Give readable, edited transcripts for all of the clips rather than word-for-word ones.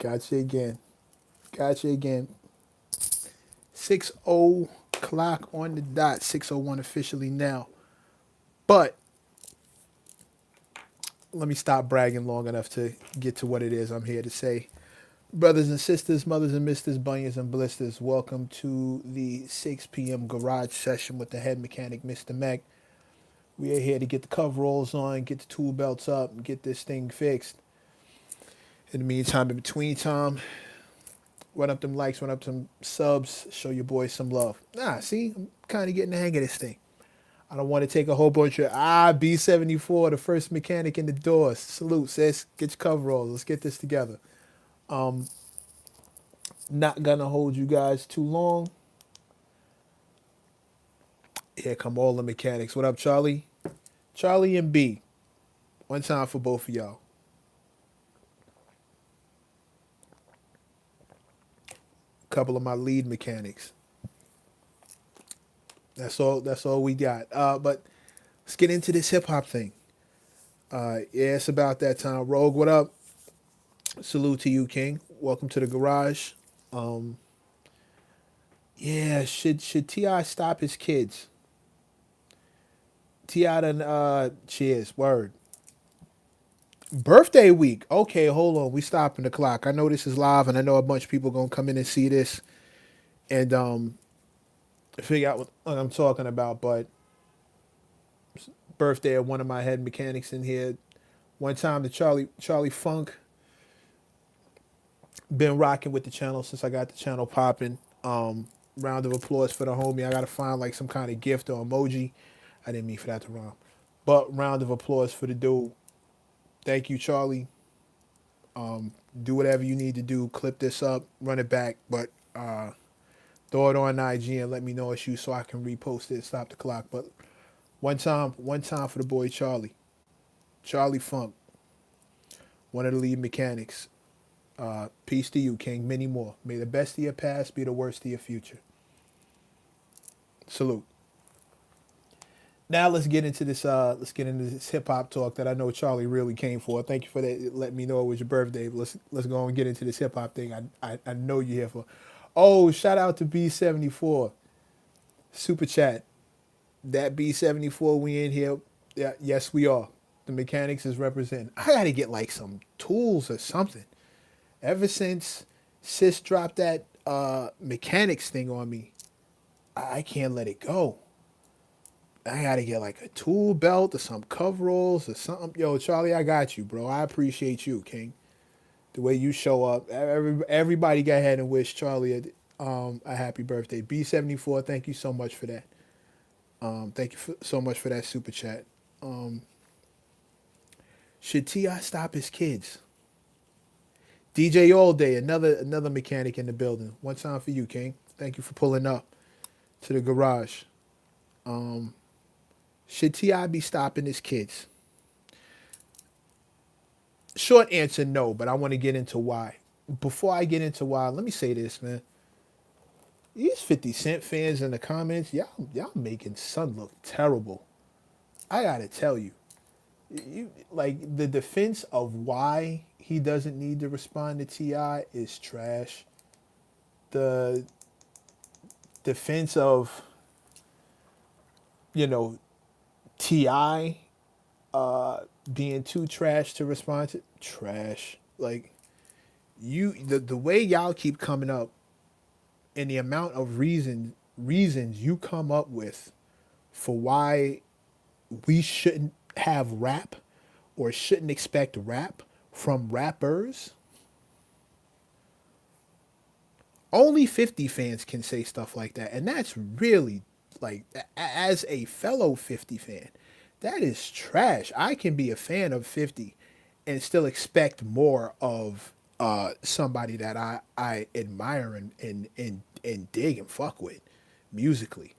Gotcha again. Gotcha again. 6 o'clock on the dot. 6:01 officially now. But let me stop bragging long enough to get to what it is I'm here to say. Brothers and sisters, mothers and misters, bunions and blisters, welcome to the 6 p.m. garage session with the head mechanic, Mr. Mac. We are here to get the coveralls on, get the tool belts up, and get this thing fixed. In the meantime, in between time, run up them likes, run up some subs, show your boys some love. See, I'm kind of getting the hang of this thing. I don't want to take a whole bunch of B74, the first mechanic in the doors. Salute, sis. Get your coveralls. Let's get this together. Not gonna hold you guys too long. Here come all the mechanics. What up, Charlie? Charlie and B. One time for both of y'all. Couple of my lead mechanics. That's all. That's all we got. But let's get into this hip hop thing. Yeah, it's about that time. Rogue, what up? Salute to you, King. Welcome to the garage. Um, yeah, should Ti stop his kids? Ti done cheers. Word. Birthday week. Okay, hold on. We stopping the clock. I know this is live, and I know a bunch of people gonna come in and see this and figure out what I'm talking about. But birthday of one of my head mechanics in here. One time, the Charlie Funk been rocking with the channel since I got the channel popping. Round of applause for the homie. I gotta find like some kind of gift or emoji. I didn't mean for that to rhyme, but round of applause for the dude. Thank you, Charlie. Do whatever you need to do. Clip this up, run it back, but throw it on IG and let me know it's you so I can repost it. Stop the clock. But one time for the boy Charlie, Charlie Funk, one of the lead mechanics. Peace to you, King. Many more. May the best of your past be the worst of your future. Salute. Now let's get into this. Let's get into this hip hop talk that I know Charlie really came for. Thank you for that. Let me know it was your birthday. Let's go and get into this hip hop thing. I know you're here for. Oh, shout out to B74 super chat. That B74 we in here. Yeah, yes we are. The mechanics is representing. I gotta get like some tools or something. Ever since Sis dropped that mechanics thing on me, I can't let it go. I gotta get like a tool belt or some coveralls or something. Yo, Charlie, I got you, bro. I appreciate you, King. The way you show up. Everybody got ahead and wish Charlie a happy birthday. B74, thank you so much for that. Thank you so much for that super chat. Should Ti stop his kids? DJ All Day, another mechanic in the building. One time for you, King. Thank you for pulling up to the garage. Should Ti be stopping his kids? Short answer, no, but I want to get into why. Before I get into why, let me say this, man. These 50 Cent fans in the comments, y'all making Son look terrible. I gotta tell you, like the defense of why he doesn't need to respond to Ti is trash. The defense of Ti being too trash to respond to trash. Like the way y'all keep coming up and the amount of reasons you come up with for why we shouldn't have rap or shouldn't expect rap from rappers. Only 50 fans can say stuff like that. And that's really, like, as a fellow 50 fan, that is trash. I can be a fan of 50 and still expect more of somebody that I admire and dig and fuck with musically.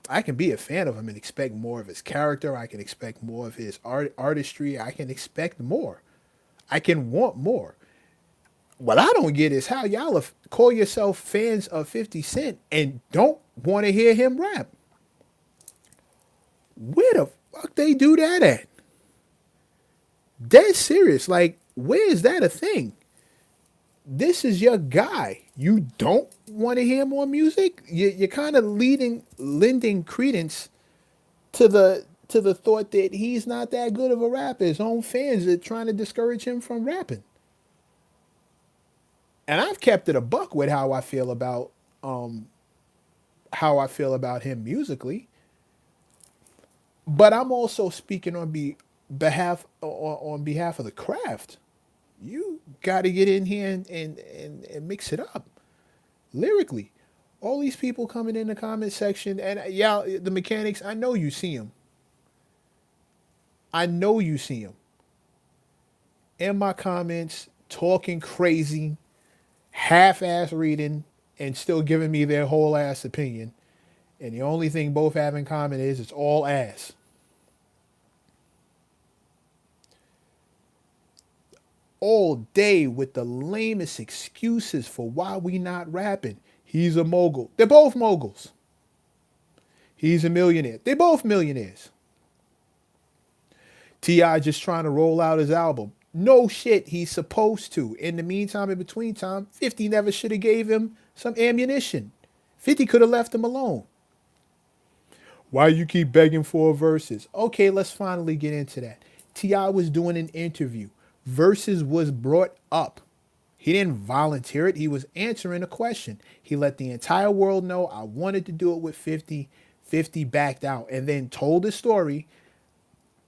I can be a fan of him and expect more of his character. I can expect more of his artistry. I can expect more. I can want more. What I don't get is how y'all call yourself fans of 50 Cent and don't want to hear him rap. Where the fuck they do that at? Dead serious. Like, where is that a thing? This is your guy. You don't want to hear more music. You're kind of lending credence to the thought that he's not that good of a rapper. His own fans are trying to discourage him from rapping. And I've kept it a buck with um how I feel about him musically. But I'm also speaking on behalf of the craft. You got to get in here and mix it up lyrically. All these people coming in the comment section, and yeah, the mechanics. I know you see them. I know you see them in my comments talking crazy, half-ass reading, and still giving me their whole ass opinion. And the only thing both have in common is it's all ass. All day with the lamest excuses for why we not rapping. He's a mogul. They're both moguls. He's a millionaire. They're both millionaires. T.I. just trying to roll out his album. No shit, he's supposed to. In the meantime, in between time, 50 never should have gave him some ammunition. 50 could have left him alone. Why you keep begging for verses? Okay, let's finally get into that. T.I. was doing an interview. Verses was brought up. He didn't volunteer it. He was answering a question. He let the entire world know I wanted to do it with 50. 50 backed out and then told the story.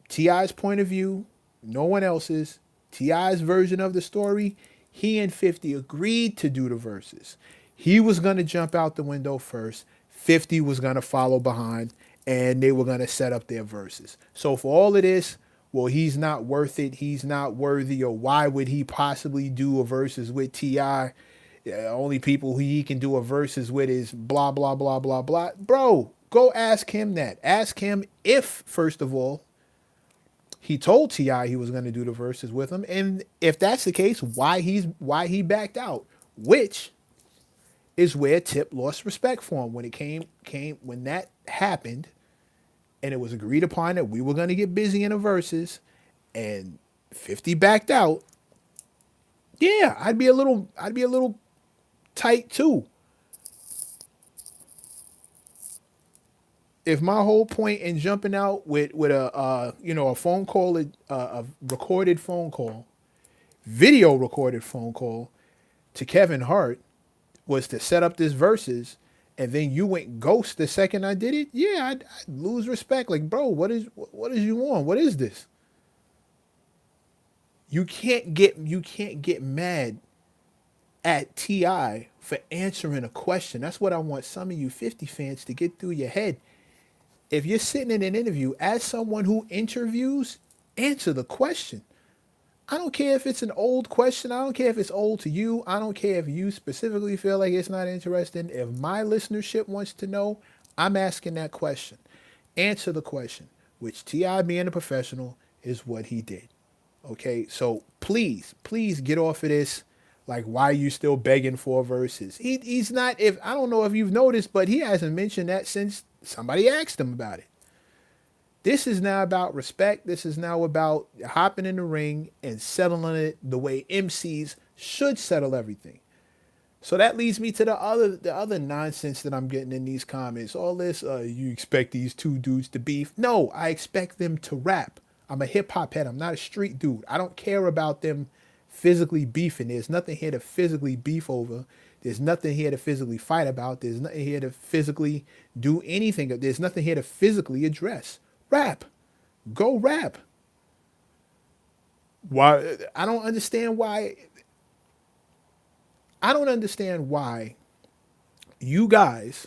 T.I.'s point of view, no one else's. T.I.'s version of the story. He and 50 agreed to do the verses. He was going to jump out the window first. 50 was going to follow behind, and they were going to set up their verses. So for all of this, well, he's not worth it, he's not worthy, or why would he possibly do a verses with T.I.? Only people who he can do a verses with is blah, blah, blah, blah, blah. Bro, go ask him that. Ask him if, first of all, he told T.I. he was going to do the verses with him, and if that's the case, why he backed out, which is where Tip lost respect for him when it came when that happened, and it was agreed upon that we were going to get busy in the verses, and 50 backed out. Yeah, I'd be a little tight too. If my whole point in jumping out with a phone call, a recorded phone call, video recorded phone call to Kevin Hart was to set up this verses, and then you went ghost the second I did it, yeah, I'd lose respect. Like, bro, what is you on? What is this? You can't get mad at T.I. for answering a question. That's what I want some of you 50 fans to get through your head. If you're sitting in an interview as someone who interviews, answer the question. I don't care if it's an old question. I don't care if it's old to you. I don't care if you specifically feel like it's not interesting. If my listenership wants to know, I'm asking that question. Answer the question, which T.I. being a professional is what he did. Okay, so please get off of this. Like, why are you still begging for verses? He's not, if I don't know if you've noticed, but he hasn't mentioned that since somebody asked him about it. This is now about respect. This is now about hopping in the ring and settling it the way MCs should settle everything. So that leads me to the other nonsense that I'm getting in these comments. All this, you expect these two dudes to beef? No, I expect them to rap. I'm a hip hop head. I'm not a street dude. I don't care about them physically beefing. There's nothing here to physically beef over. There's nothing here to physically fight about. There's nothing here to physically do anything. There's nothing here to physically address. Rap. Go rap. Why? I don't understand why. I don't understand why you guys,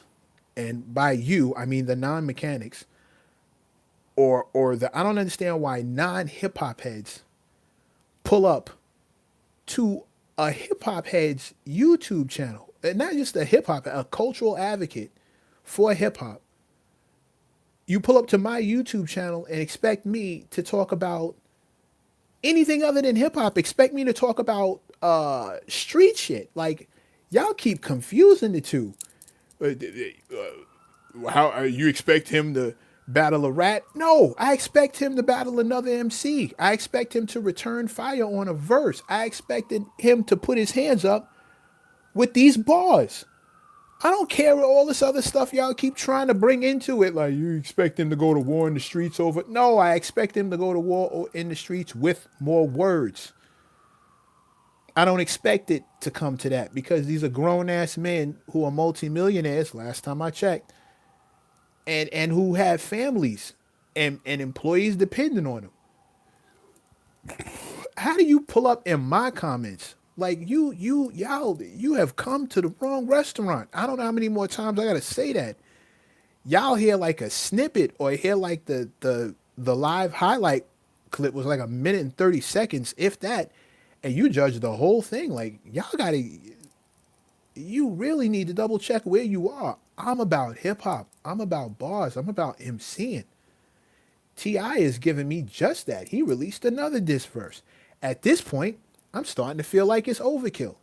and by you I mean the non-mechanics, or the I don't understand why non-hip hop heads pull up to a hip hop head's YouTube channel, and not just a hip hop, a cultural advocate for hip hop. You pull up to my YouTube channel and expect me to talk about anything other than hip hop. Expect me to talk about street shit. Like, y'all keep confusing the two. How you expect him to Battle a rat? No, I expect him to battle another MC. I expect him to return fire on a verse. I expected him to put his hands up with these bars. I don't care what all this other stuff y'all keep trying to bring into it. Like, you expect him to go to war in the streets over. No, I expect him to go to war in the streets with more words. I don't expect it to come to that because these are grown ass men who are multimillionaires, last time I checked, and who have families and employees depending on them. How do you pull up in my comments? Like y'all, you have come to the wrong restaurant. I don't know how many more times I gotta say that. Y'all hear like a snippet or hear like the live highlight clip was like a minute and 30 seconds, if that, and you judge the whole thing. Like, y'all gotta, you really need to double check where you are. I'm about hip hop. I'm about bars. I'm about MCing. T.I. is giving me just that. He released another diss verse. At this point, I'm starting to feel like it's overkill.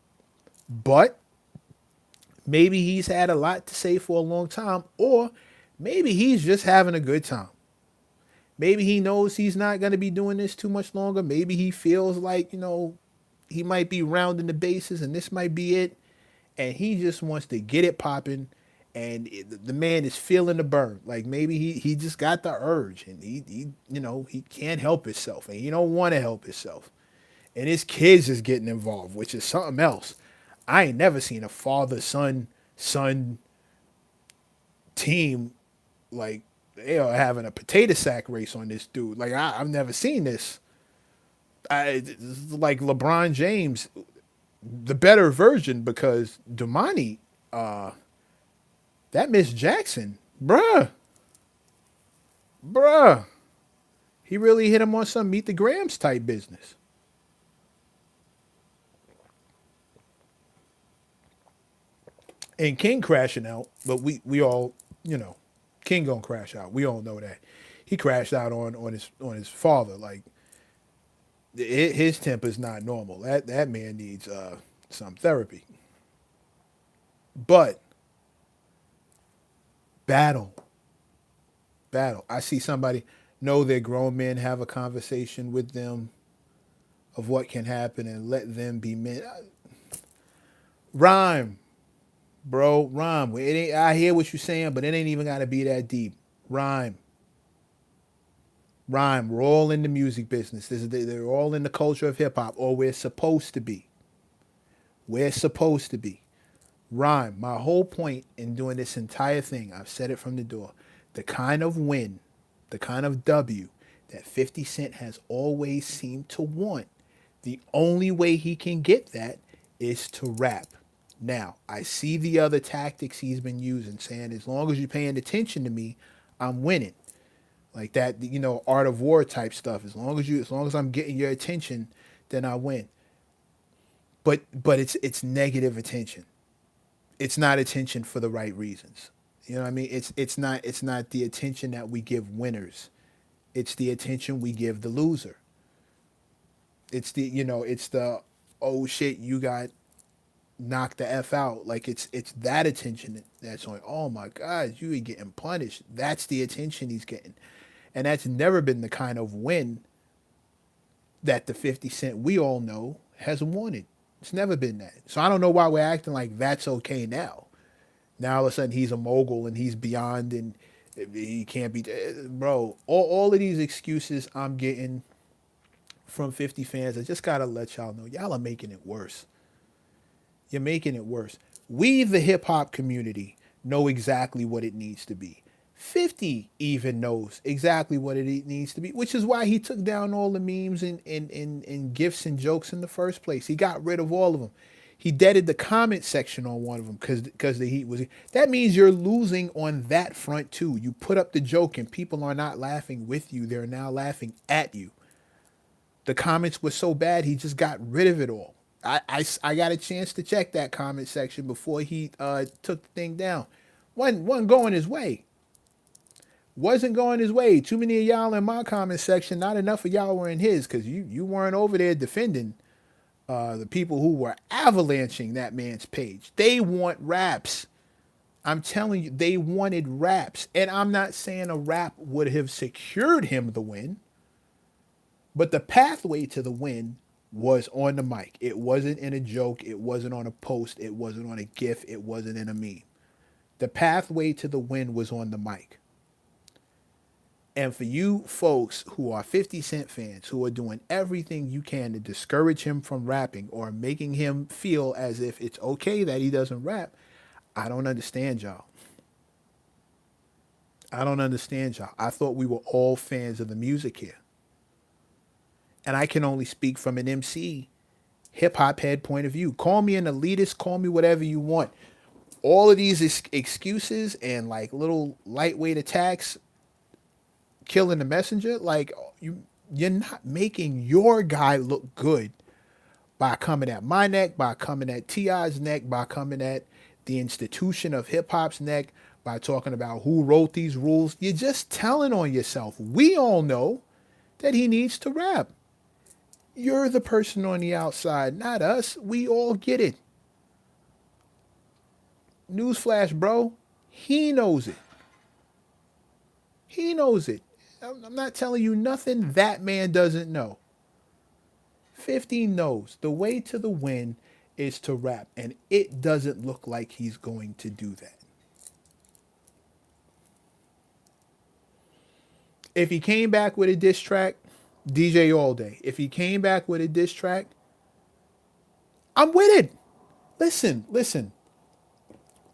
But maybe he's had a lot to say for a long time, or maybe he's just having a good time. Maybe he knows he's not going to be doing this too much longer. Maybe he feels like, he might be rounding the bases and this might be it. And he just wants to get it popping. And the man is feeling the burn. Like, maybe he just got the urge and he can't help himself and he don't want to help himself. And his kids is getting involved, which is something else. I ain't never seen a father-son team like they are having a potato sack race on this dude. Like, I've never seen this. It's like LeBron James, the better version, because Domani, that Miss Jackson, bruh, he really hit him on some Meet the Grams type business. And King crashing out, but we all, King gonna crash out. We all know that. He crashed out on his father. Like, his temper's not normal. That man needs some therapy. But battle, battle. I see somebody know their grown men, have a conversation with them of what can happen and let them be men. Rhyme, bro, rhyme. It ain't, I hear what you're saying, but it ain't even gotta be that deep. Rhyme. Rhyme. We're all in the music business. They're all in the culture of hip hop, or we're supposed to be. We're supposed to be. Rhyme. My whole point in doing this entire thing, I've said it from the door, the kind of win, the kind of W that 50 Cent has always seemed to want, the only way he can get that is to rap. Now, I see the other tactics he's been using, saying as long as you're paying attention to me, I'm winning. Like that, art of war type stuff. As long as I'm getting your attention, then I win. But it's negative attention. It's not attention for the right reasons. You know what I mean? It's not the attention that we give winners. It's the attention we give the loser. It's the oh shit, you got knocked the F out. Like, it's that attention that's on. Oh my God, you are getting punished. That's the attention he's getting. And that's never been the kind of win that the 50 Cent we all know has wanted. It's never been that. So I don't know why we're acting like that's okay now. Now all of a sudden he's a mogul and he's beyond and he can't be. Bro, all of these excuses I'm getting from 50 fans, I just got to let y'all know, y'all are making it worse. You're making it worse. We, the hip hop community, know exactly what it needs to be. 50 even knows exactly what it needs to be, which is why he took down all the memes and gifs and jokes in the first place. He got rid of all of them. He deaded the comment section on one of them because the heat was. That means you're losing on that front too. You put up the joke and people are not laughing with you. They're now laughing at you. The comments were so bad, he just got rid of it all. I got a chance to check that comment section before he took the thing down. Wasn't going his way. Wasn't going his way. Too many of y'all in my comment section, not enough of y'all were in his, because you weren't over there defending the people who were avalanching that man's page. They want raps. I'm telling you, they wanted raps. And I'm not saying a rap would have secured him the win, but the pathway to the win was on the mic. It wasn't in a joke. It wasn't on a post. It wasn't on a GIF. It wasn't in a meme. The pathway to the win was on the mic. And for you folks who are 50 Cent fans, who are doing everything you can to discourage him from rapping or making him feel as if it's okay that he doesn't rap, I don't understand y'all. I don't understand y'all. I thought we were all fans of the music here. And I can only speak from an MC hip hop head point of view. Call me an elitist, call me whatever you want. All of these excuses and like little lightweight attacks killing the messenger, like you're not making your guy look good by coming at my neck, by coming at T.I.'s neck, by coming at the institution of hip hop's neck, by talking about who wrote these rules. You're just telling on yourself. We all know that he needs to rap. You're the person on the outside, not us. We all get it. Newsflash, bro. He knows it. He knows it. I'm not telling you nothing that man doesn't know. 50 knows the way to the win is to rap, and it doesn't look like he's going to do that. If he came back with a diss track, DJ all day. If he came back with a diss track, I'm with it. Listen, listen,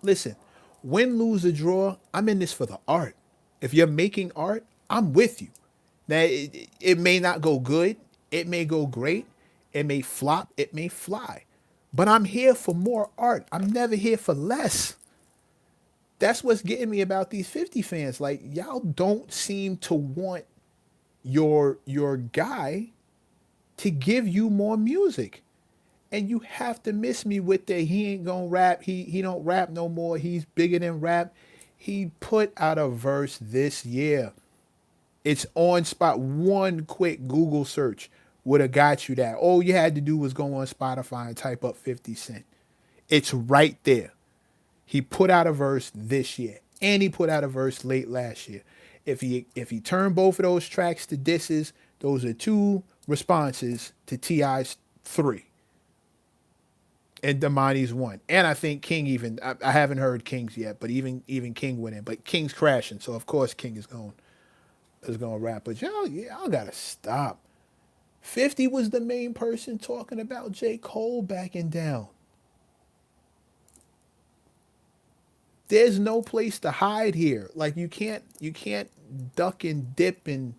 listen. Win, lose, or draw, I'm in this for the art. If you're making art, I'm with you. Now, it may not go good. It may go great. It may flop. It may fly. But I'm here for more art. I'm never here for less. That's what's getting me about these 50 fans. Like, y'all don't seem to want your guy to give you more music. And you have to miss me with that he ain't gonna rap. He don't rap no more. He's bigger than rap. He put out a verse this year. It's on spot. One quick Google search would have got you that. All you had to do was go on Spotify and type up 50 Cent. It's right there. He put out a verse this year, and he put out a verse late last year. If he turned both of those tracks to disses, those are two responses to T.I.'s three. And Damani's one. And I think King even I haven't heard King's yet, but even King went in. But King's crashing, so of course King is going to rap. But y'all gotta stop. 50 was the main person talking about J. Cole backing down. There's no place to hide here. Like you can't duck and dip and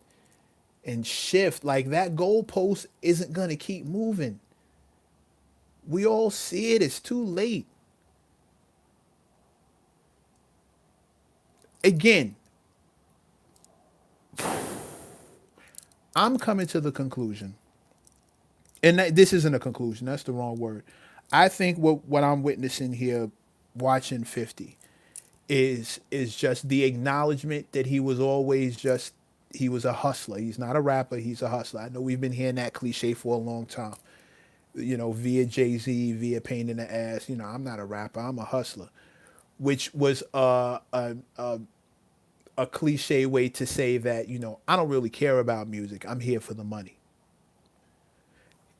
shift. Like that goalpost isn't gonna keep moving. We all see it. It's too late. Again, I'm coming to the conclusion, and this isn't a conclusion. That's the wrong word. I think what I'm witnessing here, watching 50, is just the acknowledgement that he was a hustler. He's not a rapper. He's a hustler. I know we've been hearing that cliche for a long time. Via Jay-Z, via Pain in the Ass. I'm not a rapper. I'm a hustler, which was a cliche way to say that I don't really care about music. I'm here for the money.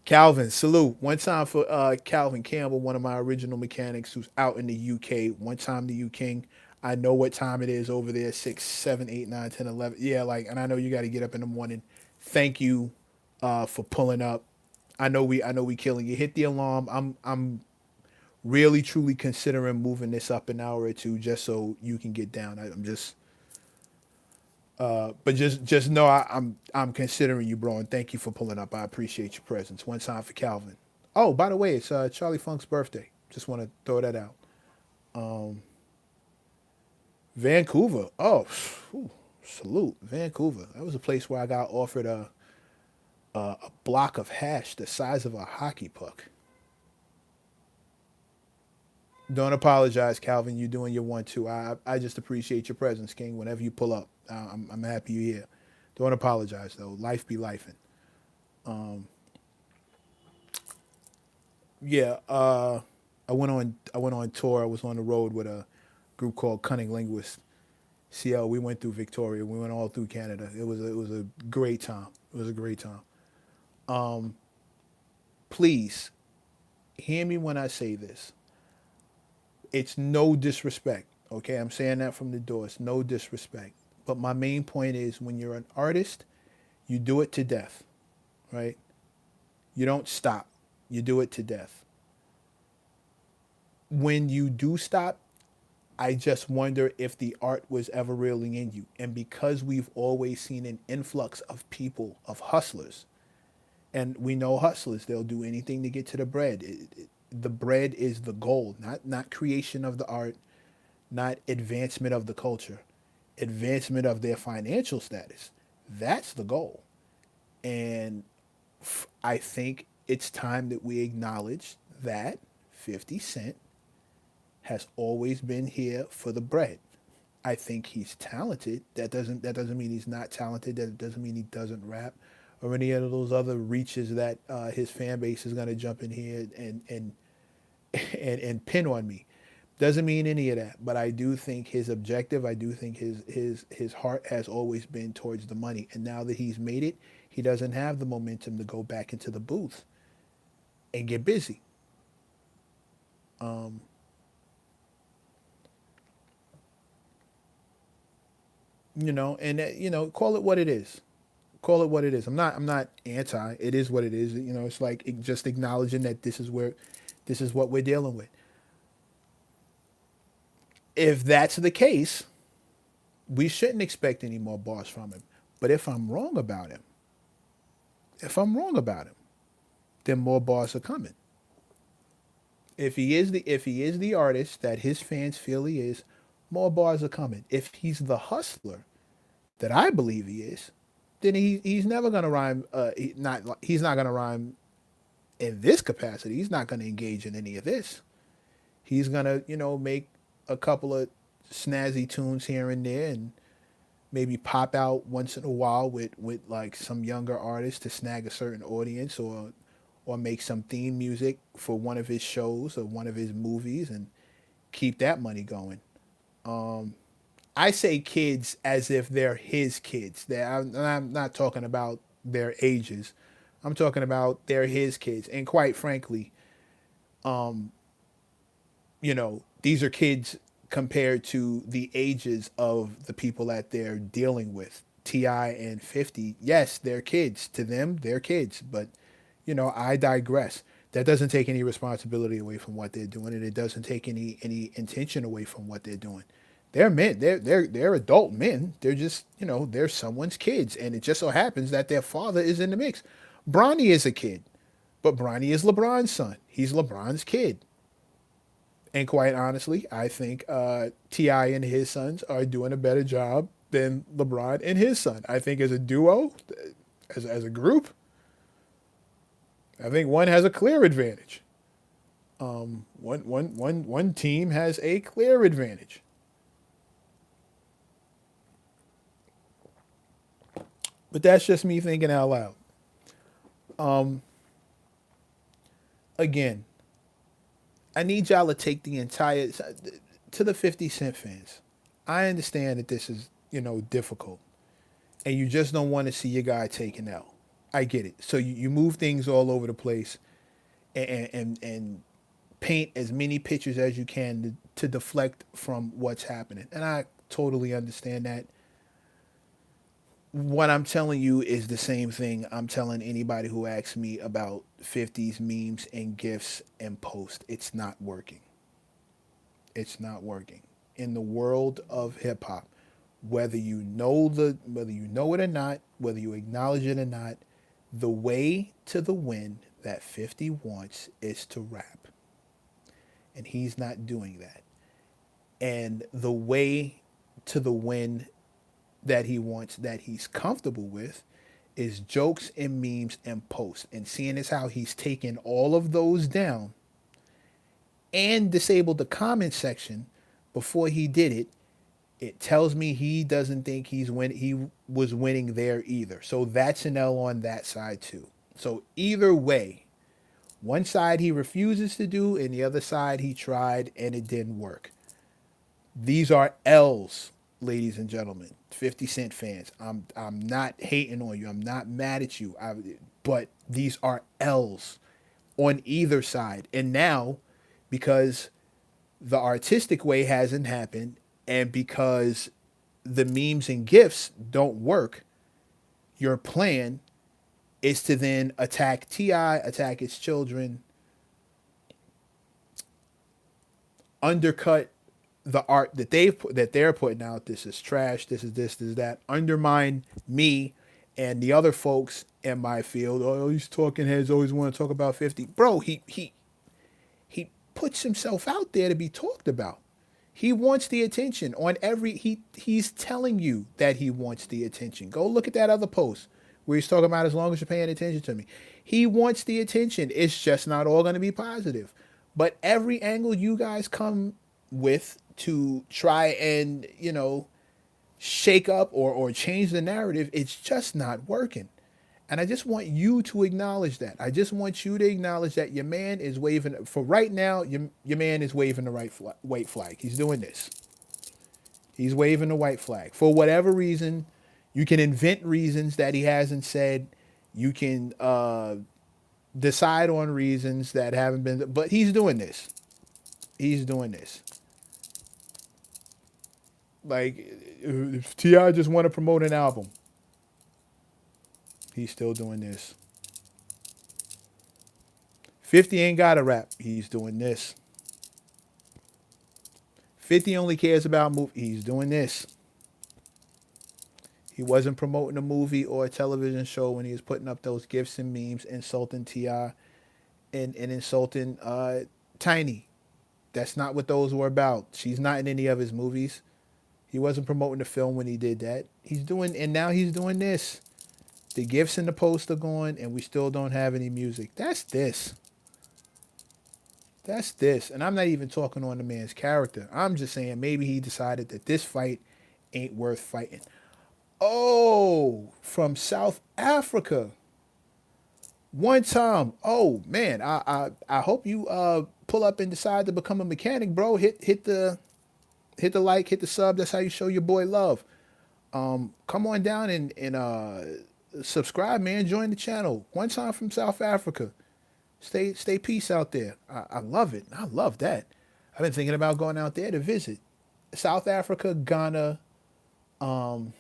Calvin, salute. One time for Calvin Campbell, one of my original mechanics who's out in the UK. One time to you, King. I know what time it is over there 6, 7, 8, 9, 10, 11. Yeah, and I know you got to get up in the morning. Thank you for pulling up. I know we killing you. Hit the alarm. I'm really truly considering moving this up an hour or two just so you can get down. I'm just but just know I'm considering you, bro, and thank you for pulling up. I appreciate your presence. One time for Calvin. Oh, by the way, it's Charlie Funk's birthday. Just want to throw that out. Vancouver. Oh, whew, salute, Vancouver. That was a place where I got offered a block of hash the size of a hockey puck. Don't apologize, Calvin. You're doing your one too. I just appreciate your presence, King. Whenever you pull up, I'm happy you're here. Don't apologize though. Life be lifing. Yeah. I went on tour. I was on the road with group called Cunning Linguists. CL, we went through Victoria. We went all through Canada. It was a great time. It was a great time. Um, Please hear me when I say this. It's no disrespect. Okay, I'm saying that from the door. It's no disrespect. But my main point is when you're an artist, you do it to death, right? You don't stop. You do it to death. When you do stop, I just wonder if the art was ever really in you. And because we've always seen an influx of people, of hustlers, and we know hustlers, they'll do anything to get to the bread. The bread is the goal, not creation of the art, not advancement of the culture, advancement of their financial status. That's the goal. And I think it's time that we acknowledge that 50 Cent has always been here for the bread. I think he's talented. That doesn't mean he's not talented. That doesn't mean he doesn't rap or any of those other reaches that his fan base is gonna jump in here and pin on me. Doesn't mean any of that. But I do think his objective, I do think his heart has always been towards the money. And now that he's made it, he doesn't have the momentum to go back into the booth and get busy. Um, call it what it is. Call it what it is. I'm not anti. It is what it is. It's like just acknowledging that this is what we're dealing with. If that's the case, we shouldn't expect any more bars from him. But if I'm wrong about him, then more bars are coming. If he is the artist that his fans feel he is, more bars are coming. If he's the hustler that I believe he is, then he's never gonna rhyme. He's not gonna rhyme in this capacity. He's not gonna engage in any of this. He's gonna make a couple of snazzy tunes here and there, and maybe pop out once in a while with like some younger artist to snag a certain audience, or make some theme music for one of his shows or one of his movies and keep that money going. Um, I say kids as if they're his kids. I'm not talking about their ages. I'm talking about they're his kids. And quite frankly, um, these are kids compared to the ages of the people that they're dealing with. Ti and 50, yes, they're kids. To them, they're kids. But I digress. That doesn't take any responsibility away from what they're doing, and it doesn't take any intention away from what they're doing. They're men. They're adult men. They're just they're someone's kids, and it just so happens that their father is in the mix. Bronny is a kid, but Bronny is LeBron's son. He's LeBron's kid. And quite honestly, I think Ti and his sons are doing a better job than LeBron and his son. I think as a duo, as a group, I think one has a clear advantage. One team has a clear advantage. But that's just me thinking out loud. Um, Again, I need y'all to take the entire to the 50 Cent fans. I understand that this is difficult, and you just don't want to see your guy taken out. I get it. So you move things all over the place and paint as many pictures as you can to deflect from what's happening. And I totally understand that. What I'm telling you is the same thing I'm telling anybody who asks me about 50s memes and gifs and posts. It's not working. It's not working. In the world of hip hop, whether you know it or not, whether you acknowledge it or not, the way to the win that 50 wants is to rap. And he's not doing that. And the way to the win that he wants, that he's comfortable with, is jokes and memes and posts. And seeing as how he's taken all of those down and disabled the comment section before he did it, it tells me he doesn't think he was winning there either. So that's an L on that side too. So either way, one side he refuses to do, and the other side he tried and it didn't work. These are L's, ladies and gentlemen. 50 Cent fans. I'm not hating on you. I'm not mad at you. But these are L's on either side. And now, because the artistic way hasn't happened, and because the memes and gifs don't work, your plan is to then attack T.I., attack his children, undercut the art that they're putting out. This is trash. This is this. This is that. Undermine me and the other folks in my field. Oh, these talking heads always want to talk about 50. Bro, he puts himself out there to be talked about. He wants the attention on every he's telling you that he wants the attention. Go look at that other post where he's talking about as long as you're paying attention to me. He wants the attention. It's just not all going to be positive. But every angle you guys come with to try and, shake up or change the narrative, it's just not working. And I just want you to acknowledge that. I just want you to acknowledge that your man is waving, for right now, your man is waving the white flag. He's doing this. He's waving the white flag. For whatever reason, you can invent reasons that he hasn't said. You can decide on reasons that haven't been, but he's doing this. He's doing this. Like, if T.I. just want to promote an album, he's still doing this. 50 ain't got a rap. He's doing this. 50 only cares about movie. He's doing this. He wasn't promoting a movie or a television show when he was putting up those gifs and memes, insulting T.I. and insulting Tiny. That's not what those were about. She's not in any of his movies. He wasn't promoting the film when he did that. And now he's doing this. The gifts and the post are gone, and we still don't have any music. That's this. That's this. And I'm not even talking on the man's character. I'm just saying maybe he decided that this fight ain't worth fighting. Oh, from South Africa. One time. Oh man, I hope you pull up and decide to become a mechanic, bro. Hit the like, hit the sub. That's how you show your boy love. Come on down and subscribe, man. Join the channel. One time from South Africa. Stay peace out there. I love it. I love that. I've been thinking about going out there to visit South Africa, Ghana, and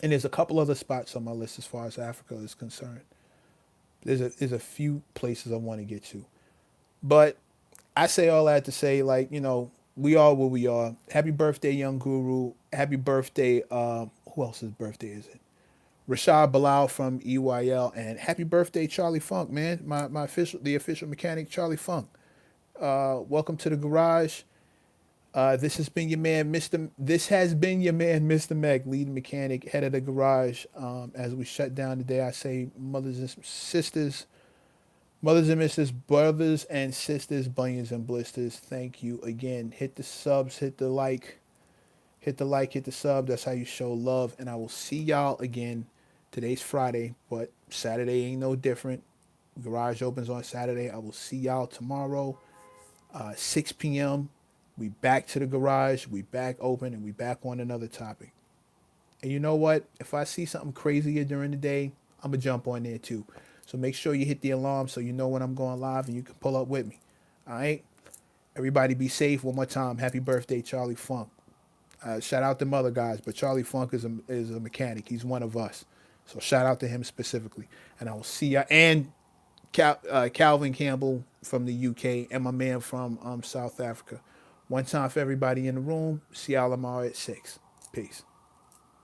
there's a couple other spots on my list as far as Africa is concerned. There's a few places I want to get to, but I say all that to say, like, we are what we are. Happy birthday, young guru. Happy birthday. Who else's birthday is it? Rashad Bilal from EYL, and happy birthday, Charlie Funk, man. The official mechanic, Charlie Funk. Welcome to the garage. This has been your man, Mr. Meg, lead mechanic, head of the garage. As we shut down today, I say mothers and sisters, brothers and sisters, bunions and blisters. Thank you again. Hit the subs, hit the like, hit the sub. That's how you show love. And I will see y'all again. Today's Friday, but Saturday ain't no different. Garage opens on Saturday. I will see y'all tomorrow, 6 p.m. We back to the garage. We back open, and we back on another topic. And you know what? If I see something crazier during the day, I'm going to jump on there too. So make sure you hit the alarm so you know when I'm going live and you can pull up with me. All right? Everybody be safe. One more time. Happy birthday, Charlie Funk. Shout out to other guys, but Charlie Funk is a mechanic. He's one of us. So shout out to him specifically. And I will see ya. And Calvin Campbell from the UK and my man from South Africa. One time for everybody in the room. See y'all tomorrow at 6. Peace.